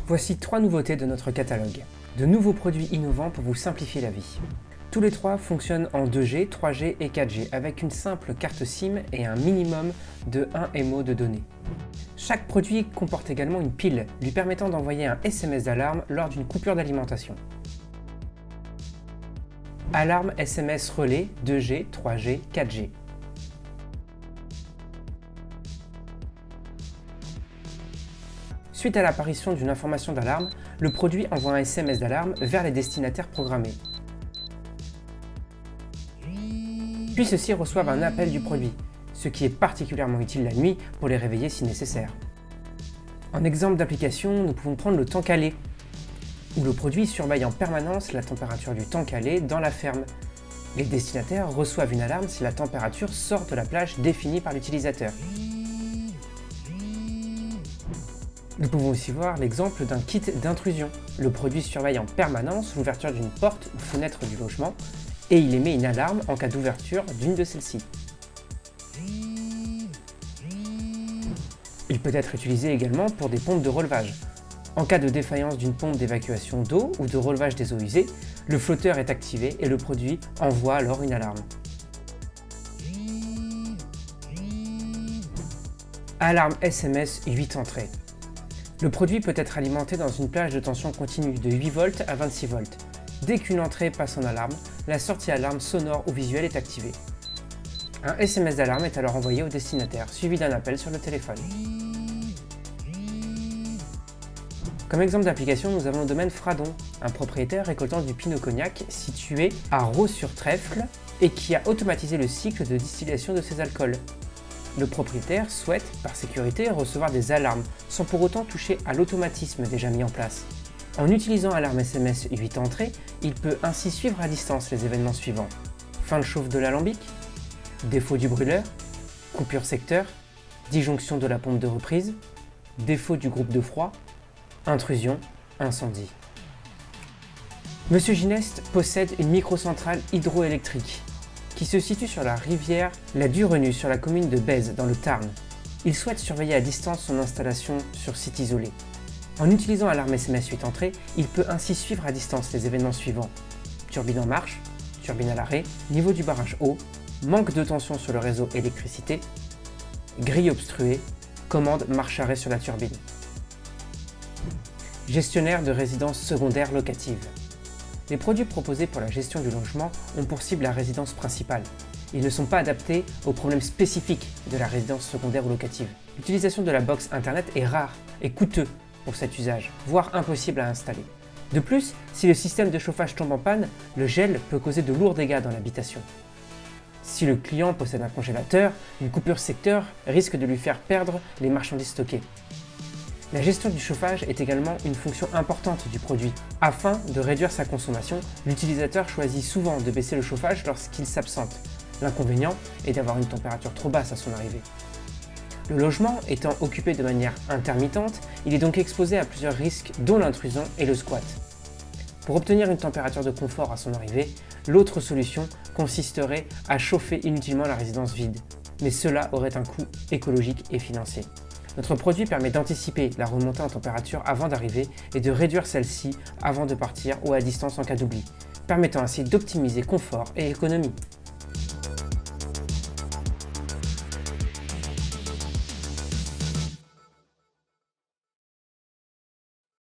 Voici 3 nouveautés de notre catalogue. De nouveaux produits innovants pour vous simplifier la vie. Tous les 3 fonctionnent en 2G, 3G et 4G avec une simple carte SIM et un minimum de 1 MO de données. Chaque produit comporte également une pile lui permettant d'envoyer un SMS d'alarme lors d'une coupure d'alimentation. Alarme SMS relais 2G, 3G, 4G. Suite à l'apparition d'une information d'alarme, le produit envoie un SMS d'alarme vers les destinataires programmés. Puis ceux-ci reçoivent un appel du produit, ce qui est particulièrement utile la nuit pour les réveiller si nécessaire. En exemple d'application, nous pouvons prendre le temps calé, où le produit surveille en permanence la température du temps calé dans la ferme. Les destinataires reçoivent une alarme si la température sort de la plage définie par l'utilisateur. Nous pouvons aussi voir l'exemple d'un kit d'intrusion. Le produit surveille en permanence l'ouverture d'une porte ou fenêtre du logement et il émet une alarme en cas d'ouverture d'une de celles-ci. Il peut être utilisé également pour des pompes de relevage. En cas de défaillance d'une pompe d'évacuation d'eau ou de relevage des eaux usées, le flotteur est activé et le produit envoie alors une alarme. Alarme SMS 8 entrées. Le produit peut être alimenté dans une plage de tension continue de 8 volts à 26 volts. Dès qu'une entrée passe en alarme, la sortie alarme sonore ou visuelle est activée. Un SMS d'alarme est alors envoyé au destinataire, suivi d'un appel sur le téléphone. Comme exemple d'application, nous avons le domaine Fradon, un propriétaire récoltant du pinot cognac situé à Raux-sur-Trèfle et qui a automatisé le cycle de distillation de ses alcools. Le propriétaire souhaite, par sécurité, recevoir des alarmes sans pour autant toucher à l'automatisme déjà mis en place. En utilisant Alarme SMS 8 entrées, il peut ainsi suivre à distance les événements suivants. Fin de chauffe de l'alambic, défaut du brûleur, coupure secteur, disjonction de la pompe de reprise, défaut du groupe de froid, intrusion, incendie. Monsieur Gineste possède une microcentrale hydroélectrique qui se situe sur la rivière la Durenus sur la commune de Bèze dans le Tarn. Il souhaite surveiller à distance son installation sur site isolé. En utilisant Alarme SMS 8 entrées, il peut ainsi suivre à distance les événements suivants. Turbine en marche, turbine à l'arrêt, niveau du barrage eau, manque de tension sur le réseau électricité, grille obstruée, commande marche-arrêt sur la turbine. Gestionnaire de résidences secondaires locatives. Les produits proposés pour la gestion du logement ont pour cible la résidence principale. Ils ne sont pas adaptés aux problèmes spécifiques de la résidence secondaire ou locative. L'utilisation de la box internet est rare et coûteux pour cet usage, voire impossible à installer. De plus, si le système de chauffage tombe en panne, le gel peut causer de lourds dégâts dans l'habitation. Si le client possède un congélateur, une coupure secteur risque de lui faire perdre les marchandises stockées. La gestion du chauffage est également une fonction importante du produit. Afin de réduire sa consommation, l'utilisateur choisit souvent de baisser le chauffage lorsqu'il s'absente. L'inconvénient est d'avoir une température trop basse à son arrivée. Le logement étant occupé de manière intermittente, il est donc exposé à plusieurs risques dont l'intrusion et le squat. Pour obtenir une température de confort à son arrivée, l'autre solution consisterait à chauffer inutilement la résidence vide. Mais cela aurait un coût écologique et financier. Notre produit permet d'anticiper la remontée en température avant d'arriver et de réduire celle-ci avant de partir ou à distance en cas d'oubli, permettant ainsi d'optimiser confort et économie.